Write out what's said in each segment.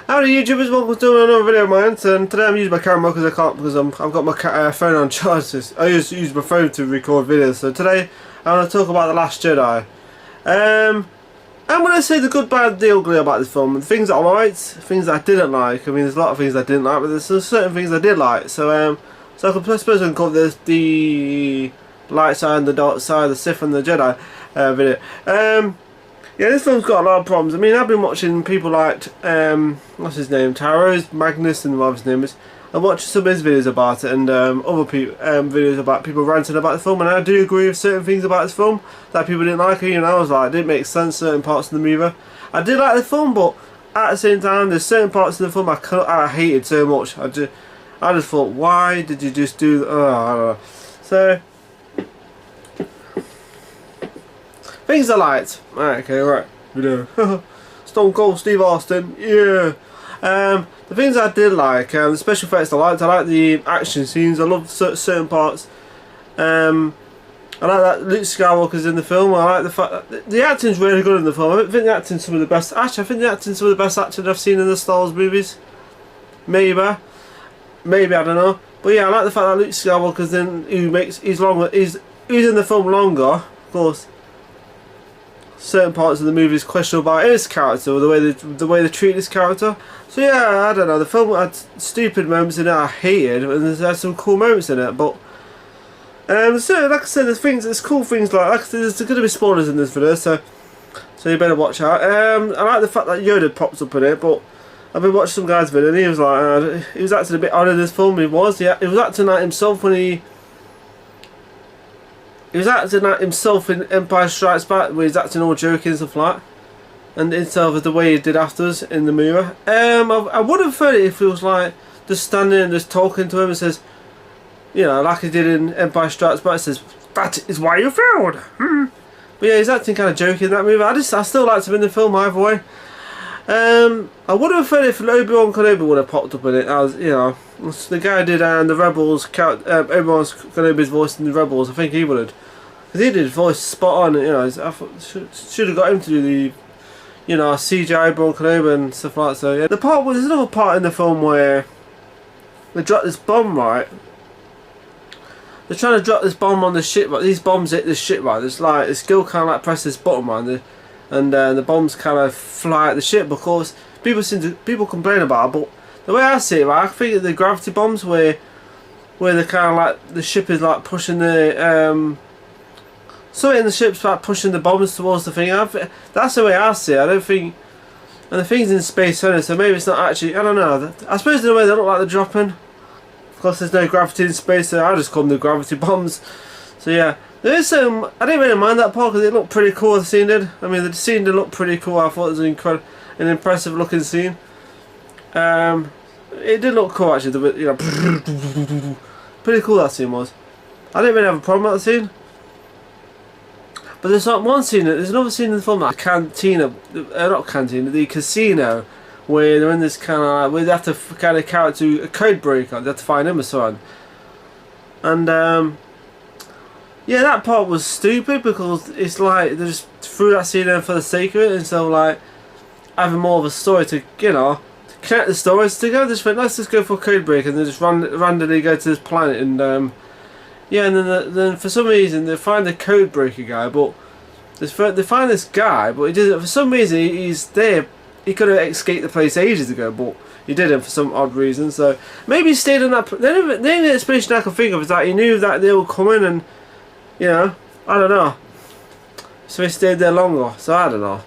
Howdy YouTubers, welcome to another video of mine. And today I'm using my camera because I can't, because I've got my phone on charge. I use my phone to record videos. So today I'm going to talk about The Last Jedi. I'm going to say the good, bad, the ugly about this film. The things that I liked, things that I didn't like. I mean, there's a lot of things I didn't like, but there's certain things I did like. So I suppose I can call this the light side and the dark side, the Sith and the Jedi video. Yeah, this film's got a lot of problems. I mean, I've been watching people like, what's his name, Taro's, Magnus and whatever his name is. I watched some of his videos about it and other people, videos about people ranting about the film, and I do agree with certain things about this film that people didn't like. You know, I was like, it didn't make sense, certain parts of the movie. I did like the film, but at the same time, there's certain parts of the film I hated so much. I just thought, why did you just do, I don't know. So, things I liked. Okay, right. Video. Stone Cold Steve Austin. Yeah. The things I did like, the special effects I liked. I like the action scenes. I love certain parts. I like that Luke Skywalker's in the film. I like the fact that the acting's really good in the film. I think the acting's some of the best. Actually, I think the acting's some of the best acting I've seen in the Star Wars movies. Maybe, I don't know. But yeah, I like the fact that Luke Skywalker's in. He's in the film longer, of course. Certain parts of the movie is questionable about his character, or the way they treat his character. So yeah, I don't know. The film had stupid moments in it I hated, and there's some cool moments in it. But so like I said, there's cool things like I said, there's going to be spoilers in this video, so you better watch out. I like the fact that Yoda pops up in it, but I've been watching some guy's video and he was like, he was acting a bit odd in this film. He was acting like himself when he was acting like himself in Empire Strikes Back, where he's acting all joking and stuff like that, and instead of the way he did afterwards in the movie. I would have preferred it if he was like just standing and just talking to him and says, you know, like he did in Empire Strikes Back, says, "That is why you failed." But yeah, he's acting kind of joking in that movie. I still liked him in the film either way. I would have preferred if Obi-Wan Kenobi would have popped up in it. As you know, the guy who did the Rebels, Obi-Wan Kenobi's voice in the Rebels. I think he would have. Because he did his voice spot on, you know. I thought should have got him to do the, you know, CGI Obi-Wan Kenobi and stuff like that. So yeah, there's another part in the film where they drop this bomb, right? They're trying to drop this bomb on the ship, but these bombs hit the ship, right? It's like it's still kind of like press this button, right? And the bombs kind of fly at the ship. Because people complain about it, but the way I see it, right, I think the gravity bombs where they're kind of like the ship is like pushing the something in the ship's like pushing the bombs towards the thing. That's the way I see it. I don't think, and the thing's in space only, so maybe it's not actually. I don't know. I suppose in a way they look like they're dropping. Of course, there's no gravity in space, so I just call them the gravity bombs. So yeah, there is some. I didn't really mind that part because it looked pretty cool. The scene did. I mean, the scene did look pretty cool. I thought it was an impressive looking scene. It did look cool actually. You know, pretty cool that scene was. I didn't really have a problem with that scene. But there's not one scene. There's another scene in the film, like the casino, where they're in this kind of where they have to kind of carry to a code breaker. They have to find him or so on. And yeah, that part was stupid because it's like they just threw that scene in for the sake of it, instead of like having more of a story to, you know, to connect the stories together. Just went, let's just go for a code break, and they just randomly go to this planet and. Yeah, and then for some reason they find the code breaker guy, but they find this guy, but he doesn't. For some reason he's there. He could have escaped the place ages ago, but he didn't for some odd reason. So maybe he stayed on that. The only explanation I can think of is that he knew that they were coming, and you know, I don't know. So he stayed there longer. So I don't know.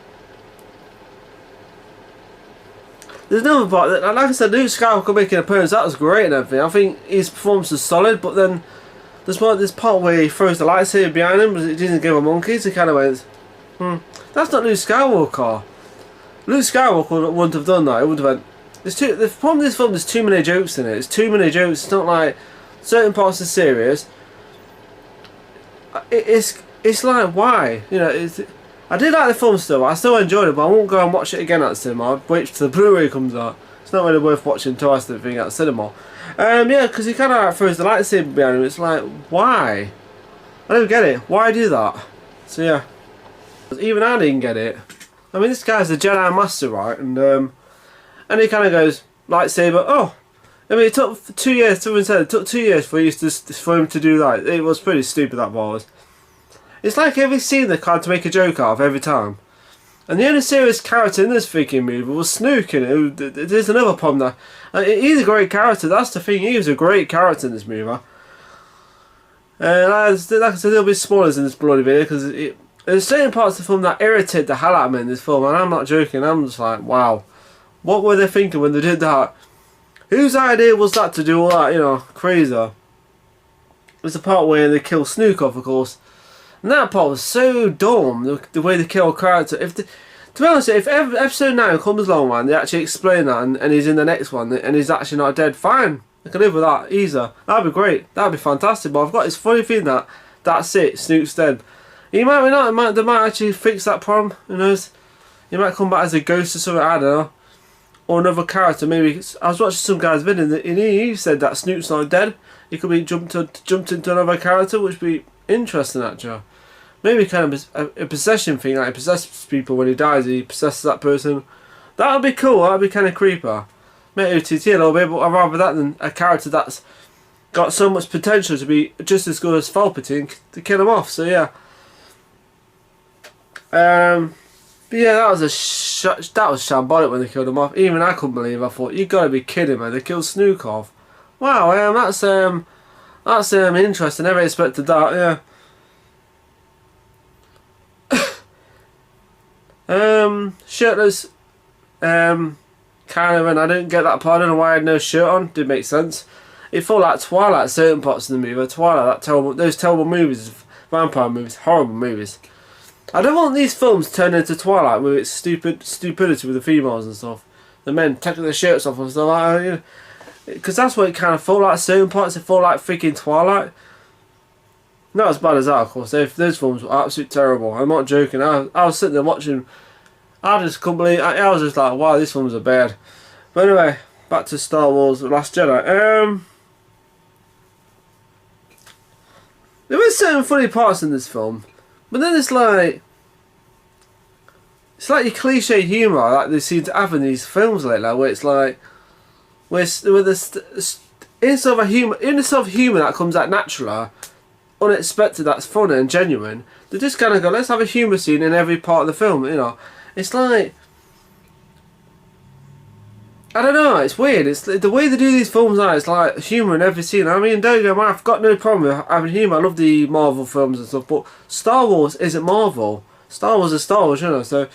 There's another part that, like I said, Luke Skywalker making an appearance. That was great and everything. I think his performance was solid, but then. There's this part where he throws the lightsaber behind him, but he didn't give a monkey, so he kind of went, that's not Luke Skywalker. Luke Skywalker wouldn't have done that. It would have went. The problem with this film, there's too many jokes in it. It's too many jokes. It's not like certain parts are serious. It's like, why? You know, I did like the film still. I still enjoyed it, but I won't go and watch it again at the cinema. I'll wait till the Blu-ray comes out. It's not really worth watching twice, I don't think, at the cinema. Yeah, because he kind of like throws the lightsaber behind him. It's like, why? I don't get it. Why do that? So yeah, even I didn't get it. I mean, this guy's a Jedi Master, right? And And he kind of goes, lightsaber, oh. I mean, it took 2 years, someone said it took 2 years for him to do that. It was pretty stupid, that was. It's like every scene they tried to make a joke out of every time. And the only serious character in this freaking movie was Snoke in it. There's another problem there. He's a great character, that's the thing, he was a great character in this movie. And like I said, there'll be spoilers in this bloody video, because there's certain parts of the film that irritate the hell out of me in this film, and I'm not joking, I'm just like, wow. What were they thinking when they did that? Whose idea was that to do all that, you know, crazy? There's the part where they kill Snoke off, of course. And that part was so dumb, the way they kill a character. To be honest, if episode 9 comes along, man, they actually explain that, and he's in the next one, and he's actually not dead, fine. I can live with that, easy. That'd be great. That'd be fantastic. But I've got this funny feeling that that's it, Snoke's dead. He might be not, they might actually fix that problem, who knows? He might come back as a ghost or something, I don't know. Or another character, maybe. I was watching some guy's video, and he said that Snoke's not dead. He could be jumped into another character, which would be interesting, actually. Maybe kind of a possession thing, like he possesses people when he dies, he possesses that person. That would be cool, that would be kind of creepy. Maybe OTT a little bit, but I'd rather that than a character that's got so much potential to be just as good as Palpatine to kill him off, so yeah. But yeah, that was shambolic when they killed him off. Even I couldn't believe it. I thought, you gotta be kidding me, they killed Snoke off. Wow, that's interesting, never expected that, yeah. Shirtless, kind of, and I didn't get that part. I don't know why I had no shirt on. Didn't make sense. It felt like Twilight, certain parts of the movie. Twilight, those terrible movies, vampire movies, horrible movies. I don't want these films turned into Twilight with its stupidity with the females and stuff. The men taking their shirts off and stuff like that, you know. Because that's what it kind of felt like. Certain parts, it felt like freaking Twilight. Not as bad as that, of course. Those films were absolutely terrible. I'm not joking. I was sitting there watching. I just couldn't believe. I was just like, wow, these films are bad. But anyway, back to Star Wars: The Last Jedi. There were certain funny parts in this film, but then it's like your cliche humour like they seem to have in these films lately, where it's like with this sort of humour that comes out naturally, unexpected, that's funny and genuine. They just kind of go, let's have a humour scene in every part of the film, you know. It's like, I don't know, it's weird. It's the way they do these films now, it's like humour in every scene. I mean, don't get me wrong, I've got no problem with having humour. I love the Marvel films and stuff, but Star Wars isn't Marvel. Star Wars is Star Wars, you know, so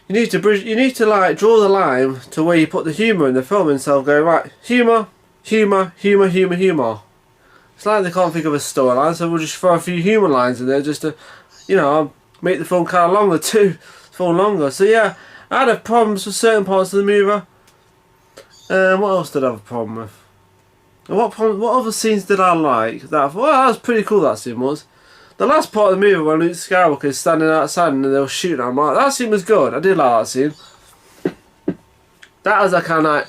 you need to like draw the line to where you put the humour in the film itself, going, right, humour, humour, humour, humour, humour. It's like they can't think of a storyline, so we'll just throw a few humour lines in there just to, you know, make the film kind of longer too. Film longer. So yeah, I had problems with certain parts of the movie. What else did I have a problem with? And what other scenes did I like? Well, that was pretty cool, that scene was. The last part of the movie when Luke Skywalker is standing outside and they were shooting at him, like, that scene was good. I did like that scene. That was a kind of like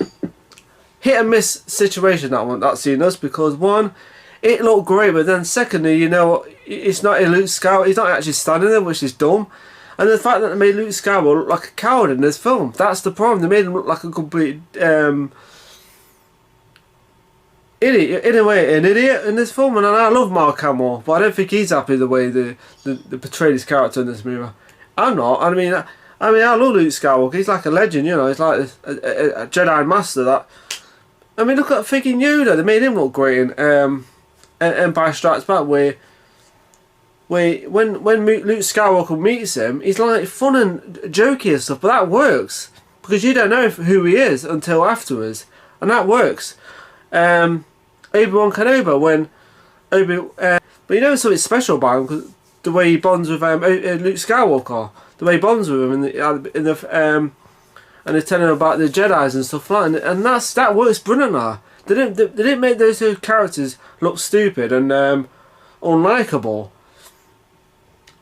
hit and miss situation, that scene does, because one, it looked great, but then secondly, you know, it's not a Luke Skywalker, he's not actually standing there, which is dumb. And the fact that they made Luke Skywalker look like a coward in this film, that's the problem. They made him look like a complete idiot, in a way, an idiot in this film. And I love Mark Hamill, but I don't think he's happy the way they portrayed his character in this movie. I'm not. I mean, I love Luke Skywalker. He's like a legend, you know. He's like a Jedi Master. That. I mean, look at freaking Yoda. They made him look great in Empire Strikes Back, where when Luke Skywalker meets him, he's like fun and jokey and stuff, but that works because you don't know who he is until afterwards, and that works. Obi-Wan Kenobi, but you know something special about him, because the way he bonds with Luke Skywalker, the way he bonds with him and they're telling him about the Jedi's and stuff like that, and that works brilliantly. They didn't make those two characters look stupid and unlikable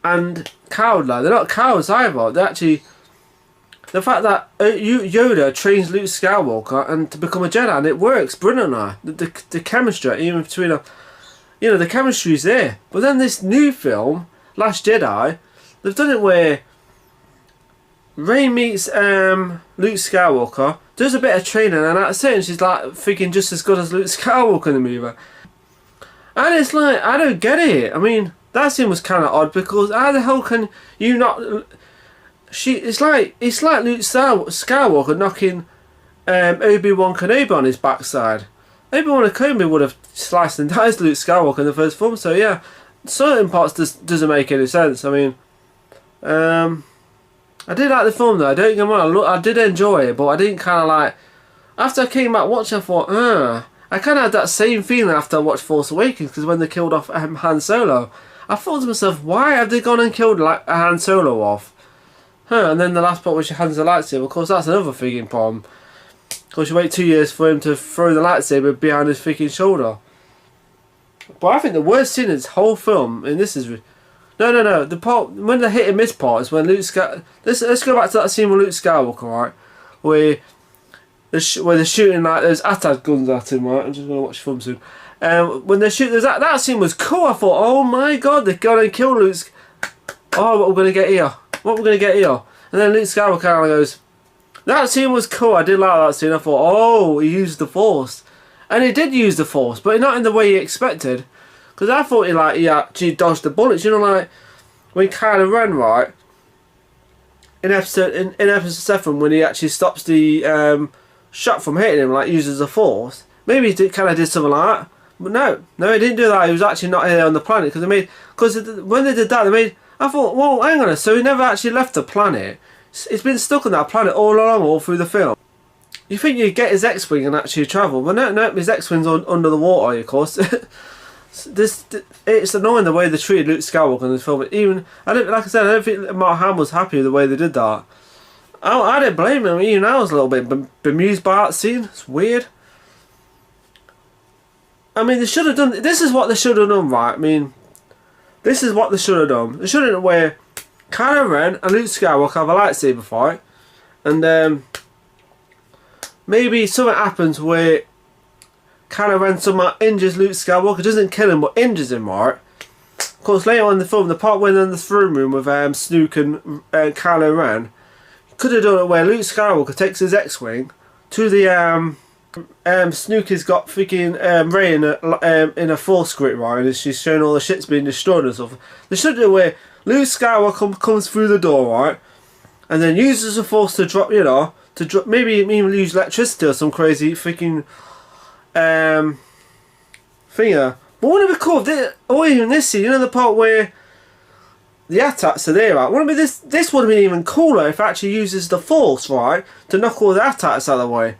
and cowardly. They're not cowards either. They actually, the fact that Yoda trains Luke Skywalker and to become a Jedi, and it works brilliantly. The chemistry, even between you know, the chemistry's there. But then this new film, Last Jedi, they've done it where Rey meets Luke Skywalker, does a bit of training, and that's it. And she's like freaking just as good as Luke Skywalker in the movie. And it's like, I don't get it. I mean, that scene was kind of odd because how the hell can you not? It's like Luke Skywalker knocking Obi-Wan Kenobi on his backside. Obi-Wan Kenobi would have sliced and diced Luke Skywalker in the first film. So yeah, certain parts doesn't make any sense. I mean, I did like the film though. I don't get me wrong. I did enjoy it, but I didn't kind of like. After I came back watching, I thought, I kind of had that same feeling after I watched Force Awakens, because when they killed off Han Solo, I thought to myself, why have they gone and killed like Han Solo off? And then the last part where she hands the lightsaber, of course that's another freaking problem. Of course you wait 2 years for him to throw the lightsaber behind his freaking shoulder. But I think the worst scene in this whole film, and this is... No, the part, when they hit and miss part is when Luke Skywalker... Let's go back to that scene with Luke Skywalker, right? Where they're shooting like those ATAD guns at him, right? I'm just going to watch the film soon. When they shoot, that scene was cool. I thought, oh my god, they're going to kill Luke. Oh, what we're going to get here? What we're going to get here? And then Luke Skywalker kind of goes, that scene was cool. I did like that scene. I thought, oh, he used the Force. And he did use the Force, but not in the way he expected. Because I thought he actually dodged the bullets. You know, like when Kylo Ren, right? In episode 7, when he actually stops the shot from hitting him, like uses the Force. Maybe he kind of did something like that. But no, he didn't do that. He was actually not here on the planet because when they did that, I thought, well, hang on, so he never actually left the planet. He's been stuck on that planet all along, all through the film. You think you'd get his X-wing and actually travel, but no, his X-wing's under the water, of course. It's annoying the way they treated Luke Skywalker in this film. Even I don't think Mark Hamill was happy with the way they did that. I didn't blame him. Even I was a little bit bemused by that scene. It's weird. I mean, they should have done. This is what they should have done, right? I mean, this is what they should have done. They should have done where Kylo Ren and Luke Skywalker have a lightsaber fight, and maybe something happens where Kylo Ren somehow injures Luke Skywalker, doesn't kill him but injures him, right? Of course, later on in the film, the part when they're in the throne room with Snoke and Kylo Ren, could have done it where Luke Skywalker takes his X-wing to the Snoke has got freaking Rey in a Force grid, right? And she's showing all the shit's being destroyed and stuff. They should do it where Luke Skywalker comes through the door, right? And then uses the Force to drop, maybe even use electricity or some crazy freaking finger. But wouldn't it be cool if or even this scene, the part where the attacks are there, right? Wouldn't it be this would have been even cooler if it actually uses the Force, right? To knock all the attacks out of the way.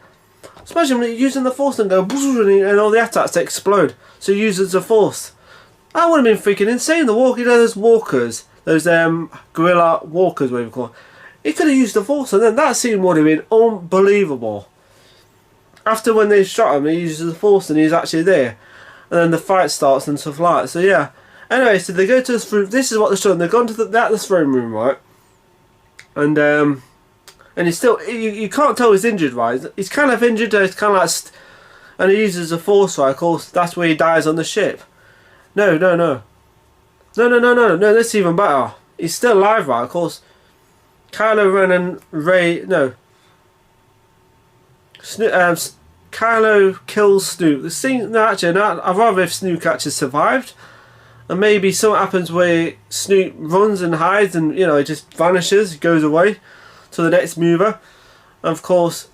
So imagine using the Force and go and all the attacks explode. So he uses the Force. That would have been freaking insane. Those walkers, those guerrilla walkers, whatever you call them. He could have used the Force, and then that scene would have been unbelievable. After when they shot him, he uses the Force and he's actually there. And then the fight starts and stuff like that. So yeah. Anyway, so they go to the throne. This is what they're showing. They've gone to the throne room, right? And he's still, you can't tell he's injured, right? He's kind of injured, he's kind of like, and he uses the Force, right? Of course, that's where he dies on the ship. No, that's even better. He's still alive, right? Of course, Kylo Ren and Rey, Kylo kills Snoke. The scene, I'd rather if Snoke actually survived. And maybe something happens where Snoke runs and hides and, he just vanishes, goes away to the next mover. And of course,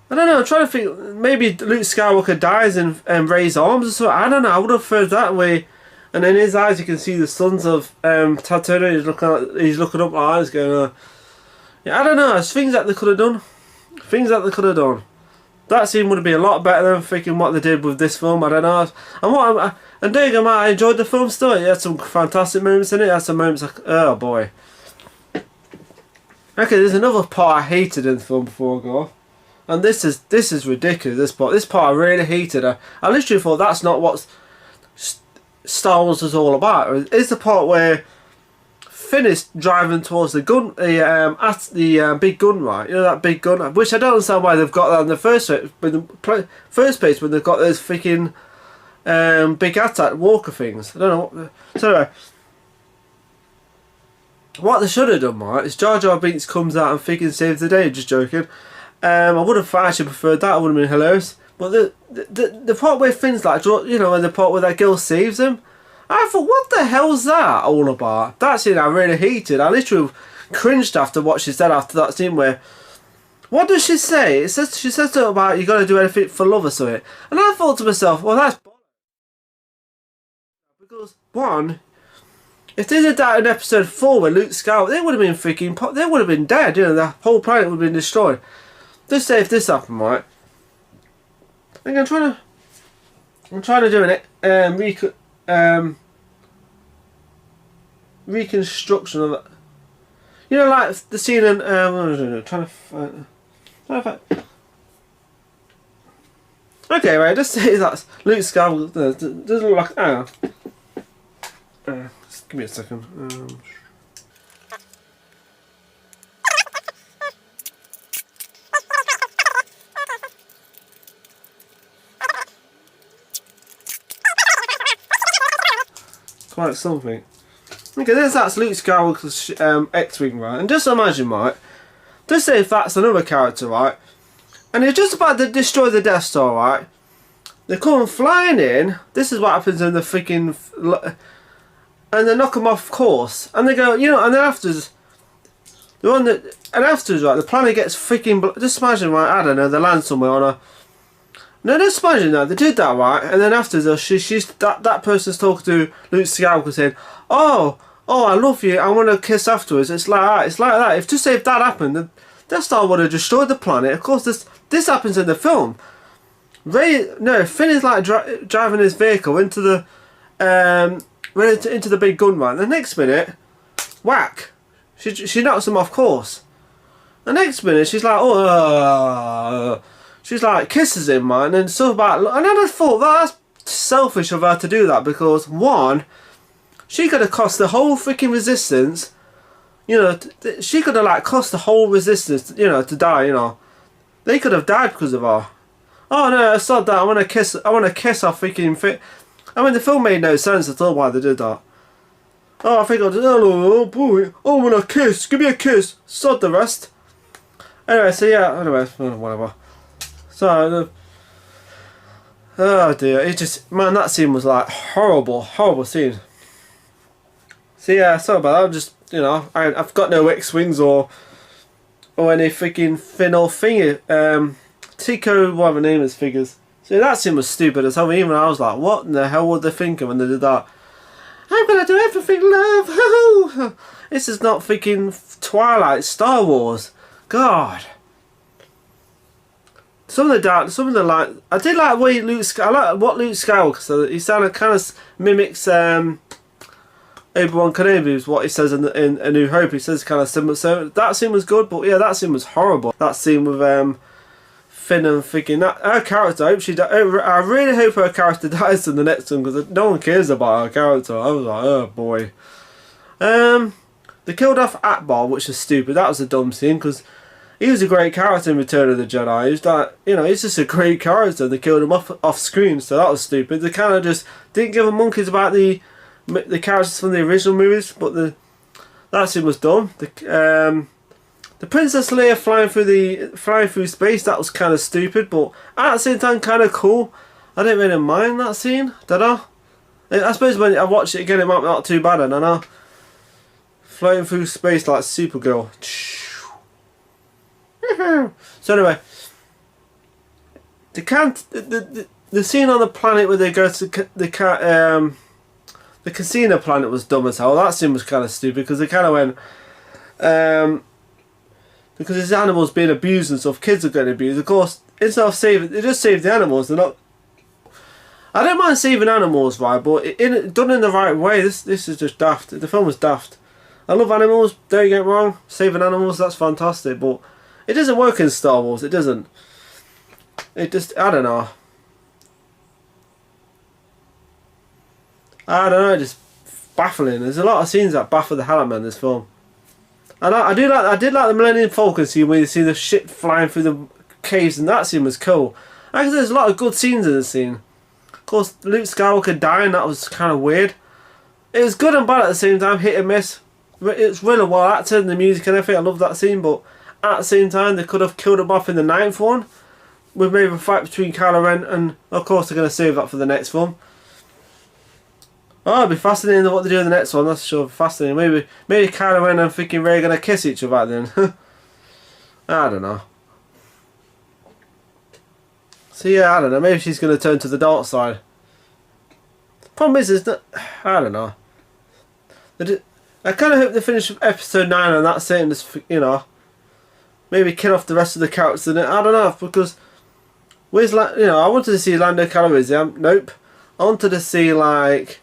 I don't know, I'm trying to think, maybe Luke Skywalker dies in Rey's arms or something. I don't know, I would have preferred that way. And in his eyes you can see the sons of Tatooine, he's looking up like eyes going, yeah, I don't know, it's things that they could have done. That scene would have been a lot better than thinking what they did with this film. I don't know. And don't get me wrong, I enjoyed the film still. It had some fantastic moments in it. It had some moments like, oh boy. Okay, there's another part I hated in the film before I go. And this is ridiculous. This part I really hated. I literally thought that's not what Star Wars is all about. It's the part where Finn is driving towards the gun, the big gun, right? That big gun, which I don't understand why they've got that in the first place when they've got those freaking big attack walker things. I don't know. So anyway, what they should have done, right, is Jar Jar Binks comes out and freaking saves the day. Just joking. I would have actually preferred that. It would have been hilarious. But the part where Finn's like, you know, and the part where that girl saves him, I thought, what the hell's that all about? That scene I really hated. I literally cringed after what she said after that scene where, what does she say? She says something about you got to do anything for love or something. And I thought to myself, well, that's because one, if they did that in episode 4 with Luke Skywalker, they would have been freaking, they would have been dead. You know, the whole planet would have been destroyed. Just say if this happened, right? I think I'm trying to do an reconstruction of it. You know, like the scene in trying to find. Okay, right. Just say that's Luke Skywalker. Doesn't look like. Hang on. Just give me a second. Quite something. Okay, that's Luke Skywalker's X-Wing, right? And just imagine, right? Just say if that's another character, right? And they're just about to destroy the Death Star, right? They come flying in. This is what happens in the freaking... And they knock them off course. And they go, you know, and then afterwards... They're on the... And afterwards, right, the planet gets freaking... Just imagine, right, I don't know, they land somewhere on a... No, just imagine that they did that, right? And then after that person's talking to Luke Skywalker saying, "Oh, I love you. I want to kiss afterwards." It's like that. It's like that. If just say if that happened, the Death Star would have destroyed the planet. Of course, this happens in the film. Finn is like driving his vehicle into the into the big gun, right? The next minute, whack! She knocks him off course. The next minute, she's like, "Oh." She's like, kisses him, man, and stuff about. And I just thought that's selfish of her to do that because one, she could have cost the whole freaking resistance. You know, she could have like cost the whole resistance. You know, to die. You know, they could have died because of her. Oh no, I saw that. I want to kiss her freaking fit. I mean, the film made no sense at all why they did that. Oh, I think I did. Oh boy, I want a kiss. Give me a kiss. Sod the rest. Anyway, so yeah. Anyway, whatever. So, oh dear, it just, man, that scene was like horrible scene. So yeah, sorry about that. I'm just, you know, I've got no X-Wings or any freaking Finn or thingy, Tico, whatever the name is, figures. So that scene was stupid as hell. Even I was like, what in the hell would they think of when they did that? I'm gonna do everything, love. This is not freaking Twilight, Star Wars. God. Some of the like, I did like what Luke Skywalker said. He sounded kind of mimics Obi-Wan Kenobi is what he says in A New Hope. He says kind of similar. So that scene was good, but yeah, that scene was horrible. That scene with Finn and freaking her character. I really hope her character dies in the next one because no one cares about her character. I was like, oh boy. They killed off Akbar, which is stupid. That was a dumb scene because he was a great character in Return of the Jedi. He was like, you know, he's just a great character. They killed him off screen, so that was stupid. They kind of just didn't give a monkeys about the characters from the original movies, but that scene was dumb. The Princess Leia flying through space, that was kind of stupid, but at the same time kind of cool. I didn't really mind that scene, did I? I suppose when I watched it again, it might be not too bad. I don't know. Floating through space like Supergirl. So anyway, the scene on the planet where they go to the casino planet was dumb as hell. That scene was kind of stupid because they kind of went because these animals being abused and stuff, kids are getting abused. Of course, instead of saving, they just save the animals. They're not. I don't mind saving animals, right? But done in the right way. This is just daft. The film was daft. I love animals. Don't get me wrong. Saving animals, that's fantastic, but it doesn't work in Star Wars. It doesn't. It just, I don't know. Just baffling. There's a lot of scenes that baffle the hell out of me in this film. And I did like the Millennium Falcon scene where you see the shit flying through the caves, and that scene was cool. Actually, there's a lot of good scenes in the scene. Of course, Luke Skywalker dying, that was kind of weird. It was good and bad at the same time, hit and miss. it's really well acted, and the music and everything. I love that scene, but at the same time, they could have killed him off in the 9th one, with maybe a fight between Kylo Ren, and of course they're going to save that for the next film. Oh, it'll be fascinating what they do in the next one. That's sure fascinating. Maybe Kylo Ren and freaking Rey are going to kiss each other then. I don't know. So yeah, I don't know. Maybe she's going to turn to the dark side. Problem is that I don't know. I kind of hope they finish episode 9 and that's it, and just, you know, maybe kill off the rest of the characters in it. I don't know, because where's, like, you know, I wanted to see Lando Calrissian. Nope. I wanted to see like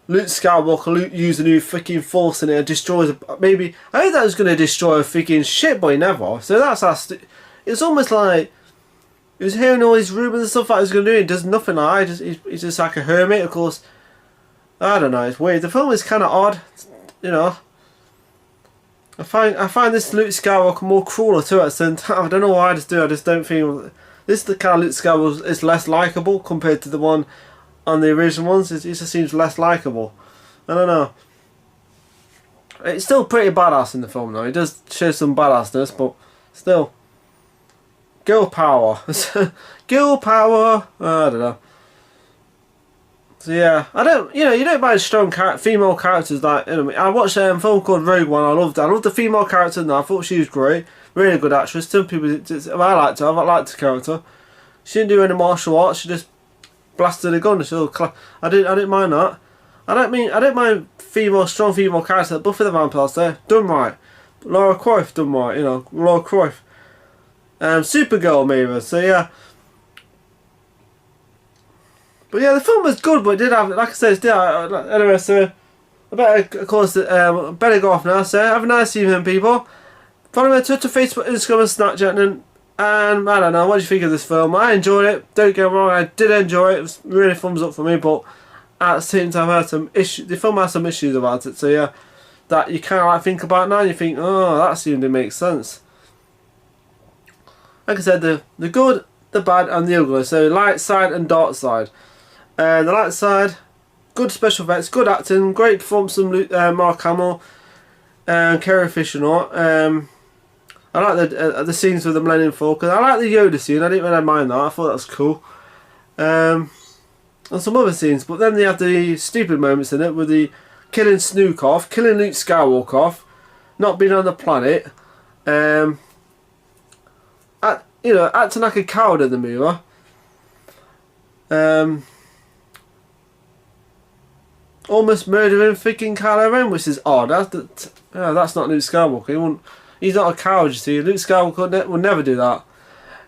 Luke Skywalker use a new freaking force in it and destroys. Maybe I heard that was going to destroy a freaking shit, but he never. So that's it's almost like he was hearing all these rumours and stuff that he was going to do. He does nothing like that. He's just like a hermit, of course. I don't know. It's weird. The film is kind of odd, you know. I find this Luke Skywalker more crueler to it. I don't know why I just do. I just don't feel this the kind of Luke Skywalker is less likable compared to the one on the original ones. It just seems less likable. I don't know. It's still pretty badass in the film though. It does show some badassness, but still, girl power, girl power. I don't know. So yeah, you don't mind strong female characters like, you know, I watched a film called Rogue One. I loved the female character in that. I thought she was great, really good actress. Some people, I liked her. I liked the character. She didn't do any martial arts. She just blasted a gun. I didn't mind that. I don't mind strong female characters like Buffy the Vampire Slayer, done right. Laura Croft done right. You know, Laura Croft. Supergirl maybe. So yeah. But yeah, the film was good, but it did have, like I said, anyway, so I better, of course, better go off now. So have a nice evening, people. Follow me on Twitter, Facebook, Instagram, and Snapchat, and I don't know, what do you think of this film? I enjoyed it. Don't get me wrong, I did enjoy it. It was really thumbs up for me, but at the same time, I had some issues. The film has some issues about it. So yeah, that you kind of like think about now, and you think, oh, that seemed to make sense. Like I said, the good, the bad, and the ugly. So light side and dark side. The light side, good special effects, good acting, great performance from Mark Hamill and Carrie Fisher. I like the scenes with the Millennium Falcon. I like the Yoda scene. I didn't really mind that. I thought that was cool. And some other scenes, but then they have the stupid moments in it with the killing Snoke off, killing Luke Skywalker off, not being on the planet. Acting like a coward in the movie. Almost murdering freaking Kylo Ren, which is odd. That's not Luke Skywalker. He's not a coward, you see. Luke Skywalker would never do that.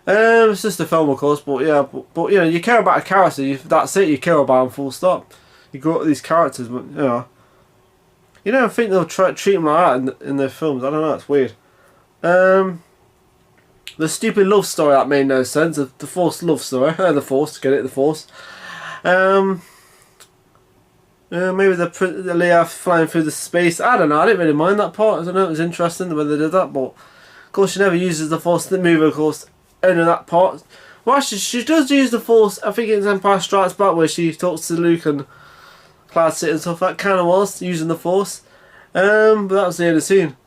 It's just a film, of course, but yeah. But you know, you care about a character. That's it. You care about them. Full stop. You grow up with these characters, but you don't think they'll treat them like that in their films. I don't know. It's weird. The stupid love story that made no sense. The forced love story. The Force. Get it? The Force. Maybe the Leia flying through the space. I don't know. I didn't really mind that part. I don't know. It was interesting the way they did that, but of course she never uses the Force in the movie. Of course, only that part. Well, actually, she does use the Force. I think it's Empire Strikes Back where she talks to Luke and Cloud City and stuff. That kind of was using the Force. But that was the end of the scene.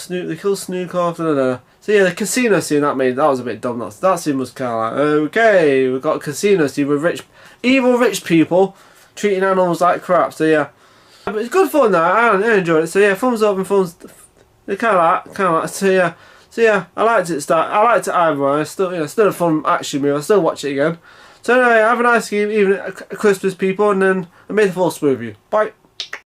They kill Snoke off. I don't know. So yeah, the casino scene that was a bit dumb. That scene was kind of like, okay, we've got a casino scene with evil rich people treating animals like crap. So yeah, but it's good fun though. I enjoyed it. So yeah, thumbs up and thumbs. They kind of like. So yeah, I liked it. I liked it either way. Still a fun action movie. I still watch it again. So anyway, have a nice evening, Christmas, people, and may the Force be with you. Bye.